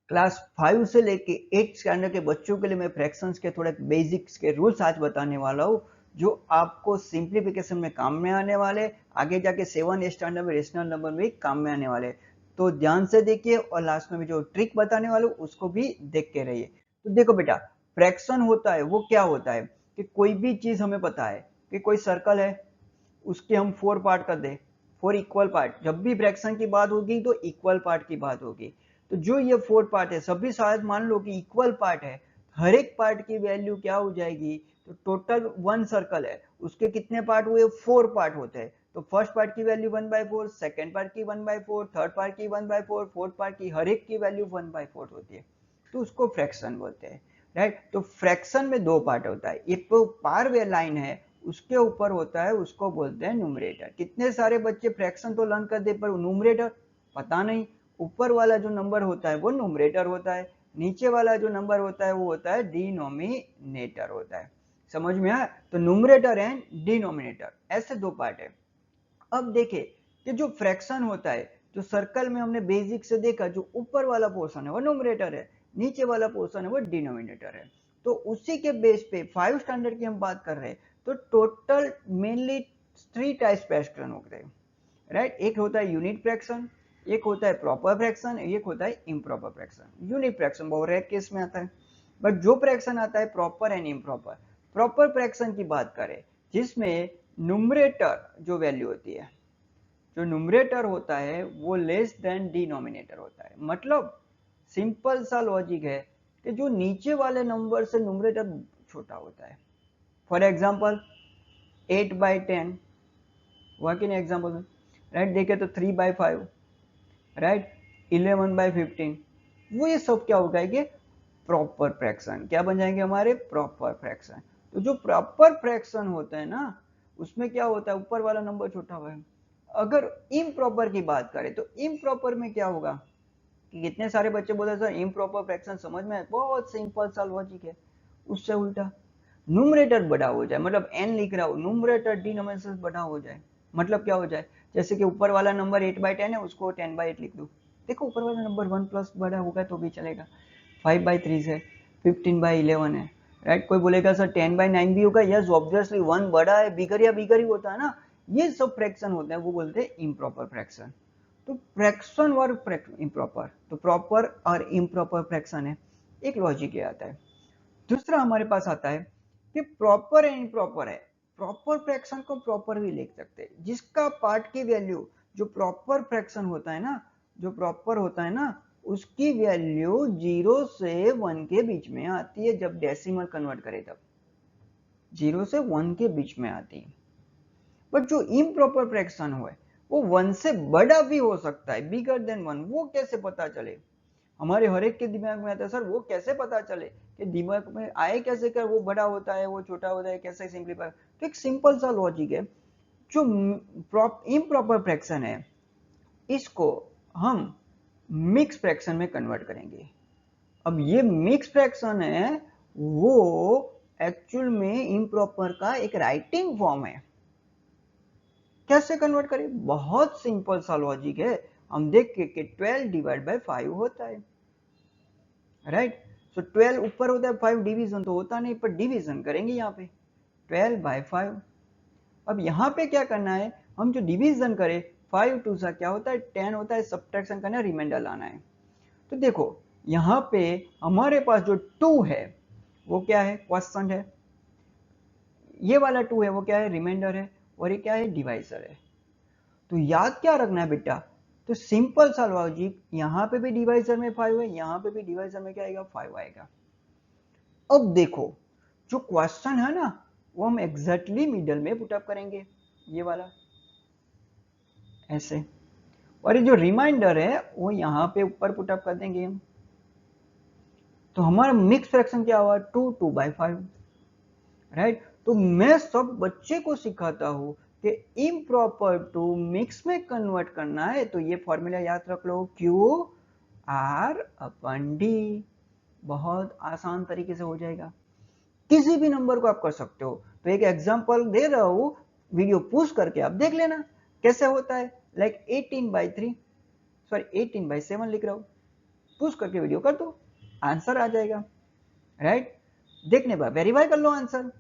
Class 5 से लेके 8 standard के बच्चों के लिए मैं फ्रैक्शंस के थोड़े बेसिक्स के रूल्स आज बताने वाला हूँ, जो आपको सिंप्लीफिकेशन में काम में आने वाले, आगे जाके 7 स्टैंडर्ड में रेशनल नंबर में काम में आने वाले। तो ध्यान से देखिए और लास्ट में भी जो ट्रिक बताने वाला हूँ उसको भी देख के रहिए। तो देखो बेटा, फ्रैक्शन होता है वो क्या होता है कि कोई भी चीज हमें पता है कि कोई सर्कल है, उसके हम 4 पार्ट कर दे, 4 इक्वल पार्ट। जब भी फ्रैक्शन की बात होगी तो इक्वल पार्ट की बात होगी। तो जो ये 4 पार्ट है सभी शायद मान लो कि इक्वल पार्ट है, हर एक पार्ट की वैल्यू क्या हो जाएगी, तो टोटल 1 सर्कल है उसके कितने पार्ट हुए, 4 पार्ट होते हैं। तो फर्स्ट पार्ट की वैल्यू 1/4, सेकंड पार्ट की 1/4, थर्ड पार्ट की 1/4, फोर्थ पार्ट की हर एक की वैल्यू 1/4 होती है। तो उसको फ्रैक्शन बोलते हैं, राइट। तो फ्रैक्शन में दो पार्ट होता है, एक तो पार वे लाइन है उसके ऊपर होता है, उसको बोलते हैं न्यूमरेटर। कितने सारे बच्चे फ्रैक्शन तो लर्न कर दे पर न्यूमरेटर पता नहीं। ऊपर वाला जो नंबर होता है वो न्यूमरेटर होता है, नीचे वाला जो नंबर होता है वो होता है डिनोमिनेटर होता है। समझ में आया? तो न्यूमरेटर एंड डिनोमिनेटर ऐसे दो पार्ट है। अब देखे कि जो फ्रैक्शन होता है, जो सर्कल में हमने बेसिक से देखा, जो ऊपर वाला पोर्शन है वो न्यूमरेटर है, नीचे वाला पोर्शन है वो डिनोमिनेटर है। तो उसी के बेस पे 5 स्टैंडर्ड की हम बात कर रहे हैं। तो टोटल मेनली 3 टाइप्स फ्रैक्शन होते हैं, राइट। एक होता है यूनिट फ्रैक्शन, एक होता है प्रॉपर फ्रैक्शन, एक होता है इम्प्रॉपर फ्रैक्शन। यूनिट फ्रैक्शन बहुत रेयर केस में आता है, बट जो फ्रैक्शन आता है proper and improper, proper fraction की बात करें जिसमें न्यूमरेटर जो वैल्यू होती है, जो न्यूमरेटर होता है वो लेस देन डिनोमिनेटर होता है। मतलब सिंपल सा लॉजिक है कि जो नीचे वाले नंबर से न्यूमरेटर छोटा होता है। फॉर एग्जांपल 8/10 हुआ कि नहीं एग्जांपल में, राइट। देखे तो 3/5, राइट, 11/15, वो ये सब क्या हो जाएंगे, प्रॉपर फ्रैक्शन। क्या बन जाएंगे हमारे, प्रॉपर फ्रैक्शन। तो जो प्रॉपर फ्रैक्शन होता है ना, उसमें क्या होता है, ऊपर वाला नंबर छोटा हुआ है। अगर इम्प्रॉपर की बात करें तो इम्प्रॉपर में क्या होगा कि कितने सारे बच्चे बोलते हैं सर इम्प्रॉपर फ्रैक्शन समझ में आया, बहुत सिंपल सा लॉजिक है। उससे उल्टा न्यूमरेटर बड़ा हो जाए, मतलब n लिख रहा हो, न्यूमरेटर डिनोमिनेटर बड़ा हो जाए, मतलब क्या हो जाए, जैसे कि ऊपर वाला नंबर 8/10 है उसको 10/8 लिख दो। देखो ऊपर वाला नंबर 1 प्लस बड़ा होगा तो भी चलेगा, 5/3 है, 15/11 है, राइट। कोई बोलेगा सर 10/9 भी होगा, यस ऑब्वियसली 1 बड़ा है, बिगर या बिगर ही होता है ना। ये सब फ्रैक्शन होते हैं, वो बोलते हैं इम्प्रॉपर फ्रैक्शन। तो फ्रैक्शन और इम्प्रॉपर, तो प्रॉपर और इम्प्रॉपर फ्रैक्शन है, एक लॉजिक ये आता है। दूसरा हमारे पास आता है कि प्रॉपर एंड इम्प्रॉपर है। प्रॉपर फ्रैक्शन को प्रॉपर भी लिख सकते हैं, जिसका पार्ट की वैल्यू, जो प्रॉपर फ्रैक्शन होता है ना, जो प्रॉपर होता है ना, उसकी वैल्यू 0 से 1 के बीच में आती है। जब डेसिमल कन्वर्ट करें तब 0 से 1 के बीच में आती है। बट जो इम्प्रॉपर फ्रैक्शन हुआ है वो 1 से बड़ा भी हो सकता है, बिगर देन 1। वो कैसे पता चले, हमारे हर एक के दिमाग में आता है सर वो कैसे पता चले, कि दिमाग में आए कैसे कर, वो बड़ा होता है वो छोटा होता है, कैसे सिंप्लीफाई। तो एक सिंपल सा लॉजिक है। जो इम्प्रॉपर फ्रैक्शन है इसको हम मिक्स फ्रैक्शन में कन्वर्ट करेंगे। अब ये मिक्स फ्रैक्शन है वो एक्चुअल में इम्प्रॉपर का एक राइटिंग फॉर्म है। कैसे कन्वर्ट करें, बहुत सिंपल सा लॉजिक है। हम देख के 12/5 होता है, राइट। सो 12 ऊपर होता है, 5 डिवीजन तो होता नहीं, पर डिवीजन करेंगे यहाँ पे 12/5। अब यहाँ पे क्या करना है, हम जो डिवीजन करें 5 2 सा क्या होता है 10 होता है, सब्ट्रैक्शन करना है, रिमाइंडर लाना है। तो देखो यहाँ पे हमारे पास जो 2 है वो क्या है, क्वेश्चन है, ये वाला 2 है वो क्या है, रिमाइंडर है, और ये क्या है, डिवाइजर है। तो याद क्या रखना है बेटा, तो सिंपल सा लॉजिक, यहाँ पे भी डिवाइजर में 5 है, यहाँ पे भी डिवाइजर में क्या आएगा, 5 आएगा। अब देखो जो क्वेश्चन है ना वो हम एग्जैक्टली मिडल में पुटअप करेंगे, ये वाला ऐसे, और ये जो रिमाइंडर है वो यहाँ पे ऊपर पुटअप कर देंगे हम। तो हमारा मिक्स फ्रैक्शन क्या हुआ, 2/5, राइट। तो मैं सब बच्चे को सिखाता हूँ कि इम्प्रॉपर टू मिक्स में कन्वर्ट करना है तो ये फॉर्मूला याद रख लो, QR/D। बहुत आसान तरीके से हो जाएगा, किसी भी नंबर को आप कर सकते हो। तो एक एग्जांपल दे रहा हूं, वीडियो पुश करके आप देख लेना कैसे होता है। लाइक 18/3, सॉरी 18/7 लिख रहा हूं, पुश करके वीडियो कर दो, आंसर आ जाएगा, राइट। देखने पर वेरीफाई कर लो आंसर,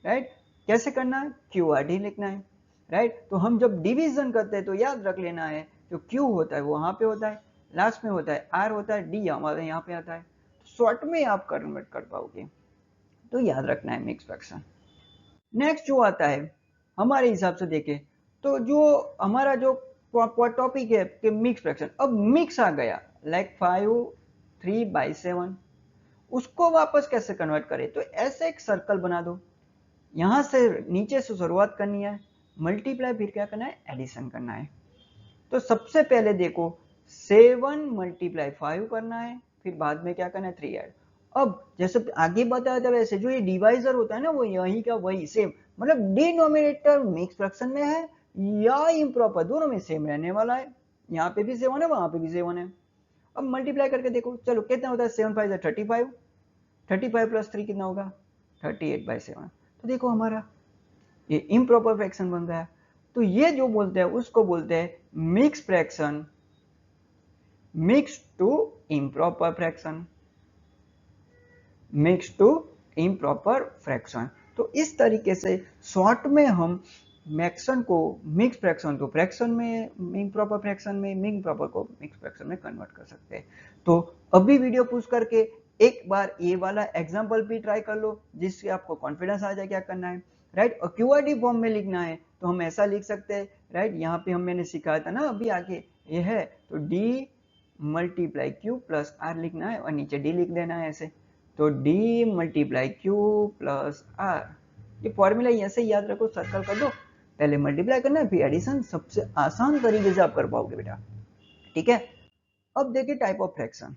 राइट। कैसे करना है, QRD लिखना है, राइट। तो हम जब डिवीजन करते हैं तो याद रख लेना है, जो Q होता है वो वहां पे होता है, लास्ट में होता है R होता है, D हमारे यहाँ पे आता है, शॉर्ट में आप कन्वर्ट कर पाओगे, तो याद रखना है मिक्स फ्रैक्शन। नेक्स्ट जो आता है हमारे हिसाब से देखें तो जो हमारा जो टॉपिक है कि मिक्स फ्रैक्शन, अब मिक्स आ गया लाइक 5 3/7, उसको वापस कैसे कन्वर्ट करें, तो ऐसे एक सर्कल बना दो, यहां से नीचे से शुरुआत करनी है, मल्टीप्लाई फिर क्या करना है, एडिशन करना है। तो सबसे पहले देखो 7 × 5 करना है, फिर बाद में क्या करना है 3 ऐड। अब जैसे आगे बताया था वैसे जो ये डिवाइजर होता है ना वो यही का वही सेम, मतलब डिनोमिनेटर मिक्स फ्रैक्शन में है या इम्प्रॉपर, दोनों में सेम रहने वाला है, यहाँ पे भी 7 है वहां पे भी 7 है। अब मल्टीप्लाई करके देखो, चलो कितना होता है, 7 5 35, 35 + 3 कितना होगा 38/7। तो देखो हमारा ये इम्प्रॉपर फ्रैक्शन बन गया। तो ये जो बोलते हैं उसको बोलते हैं mix fraction, mix to improper fraction, mix to improper fraction. तो इस तरीके से शॉर्ट में हम मैक्सन को मिक्स फ्रैक्शन को फ्रैक्शन में, इम्प्रॉपर फ्रैक्शन में, इम्प्रॉपर को मिक्स फ्रैक्शन में कन्वर्ट कर सकते हैं। तो अभी वीडियो पुश करके एक बार ये वाला एग्जांपल भी ट्राई कर लो, जिससे आपको कॉन्फिडेंस आ जाए क्या करना है, राइट। और QRD फॉर्म में लिखना है तो हम ऐसा लिख सकते हैं, राइट। यहाँ पे हम मैंने सिखाया था ना अभी आगे, ये है तो D × Q + R लिखना है और नीचे D लिख देना है ऐसे, तो D × Q + R, ये फॉर्मूला ऐसे ही याद रखो, सर्कल कर दो, पहले मल्टीप्लाई करना है फिर एडिशन, सबसे आसान तरीके से आप कर पाओगे बेटा, ठीक है। अब देखिए type of fraction,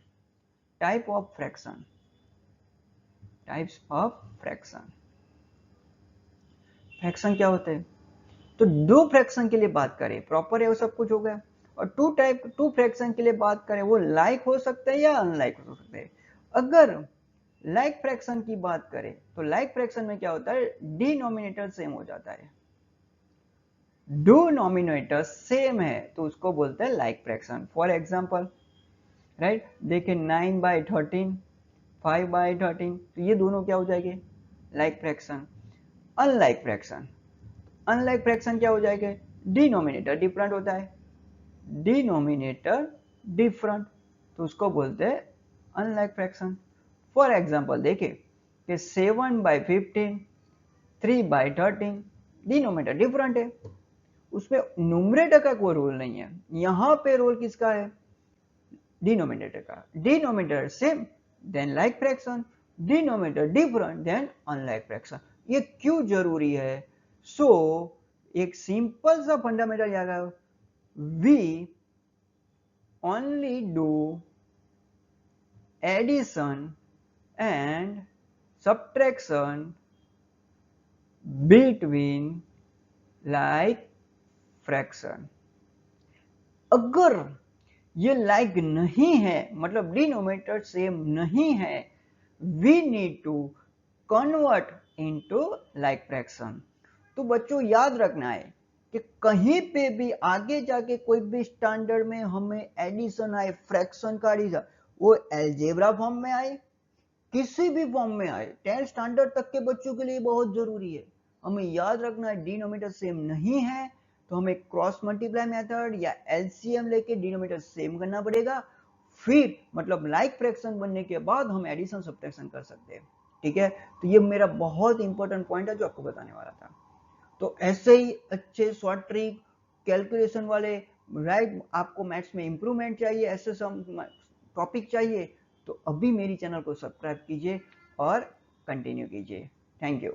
type of fraction, types of fraction, fraction क्या होते हैं, तो दो फ्रैक्शन के लिए बात करें प्रॉपर है वो सब कुछ हो गया, और टू फ्रैक्शन के लिए बात करें वो लाइक हो सकते हैं या अनलाइक हो सकते हैं। अगर लाइक फ्रैक्शन की बात करें तो लाइक फ्रैक्शन में क्या होता है, डिनोमिनेटर सेम हो जाता है, डिनोमिनेटर सेम है तो उसको बोलते हैं like fraction. For example, right, देखिए 9/13, 5/13, तो ये दोनों क्या हो जाएंगे, like fraction. Unlike fraction, unlike fraction क्या हो जाएगा, डिनोमिनेटर डिफरेंट होता है, डिनोमिनेटर डिफरेंट, तो उसको बोलते हैं अनलाइक फ्रैक्शन। फॉर एग्जांपल देखिए कि 7/15, 3/13, डिनोमिनेटर डिफरेंट है, उसमें न्यूमरेटर का कोई रोल नहीं है, यहां पे रोल किसका है, डिनोमिनेटर का। Denominator same then like fraction, denominator different then unlike fraction. ये क्यों जरूरी है, सो एक सिंपल सा फंडामेंटल याद है, we only do addition and subtraction between like fraction। अगर ये लाइक नहीं है, मतलब डिनोमिनेटर सेम नहीं है, we need to convert into like fraction. तो बच्चों याद रखना है कि कहीं पे भी आगे जाके कोई भी स्टैंडर्ड में हमें एडिशन आए, फ्रैक्शन का एडिशन, वो अलजेब्रा फॉर्म में आए, किसी भी फॉर्म में आए, 10th स्टैंडर्ड तक के बच्चों के लिए बहुत जरूरी है, हमें याद रखना है डिनोमिनेटर सेम नहीं है तो हमें क्रॉस मल्टीप्लाई मेथड या एलसीएम लेके डिनोमिनेटर सेम करना पड़ेगा, फिर मतलब लाइक फ्रैक्शन बनने के बाद हम एडिशन सब्ट्रैक्शन कर सकते हैं, ठीक है। तो ये मेरा बहुत इंपॉर्टेंट पॉइंट है जो आपको बताने वाला था। तो ऐसे ही अच्छे शॉर्ट ट्रिक कैलकुलेशन वाले, राइट, आपको मैथ्स में इंप्रूवमेंट चाहिए, ऐसे सब टॉपिक चाहिए, तो अभी मेरी चैनल को सब्सक्राइब कीजिए और कंटिन्यू कीजिए। Thank you.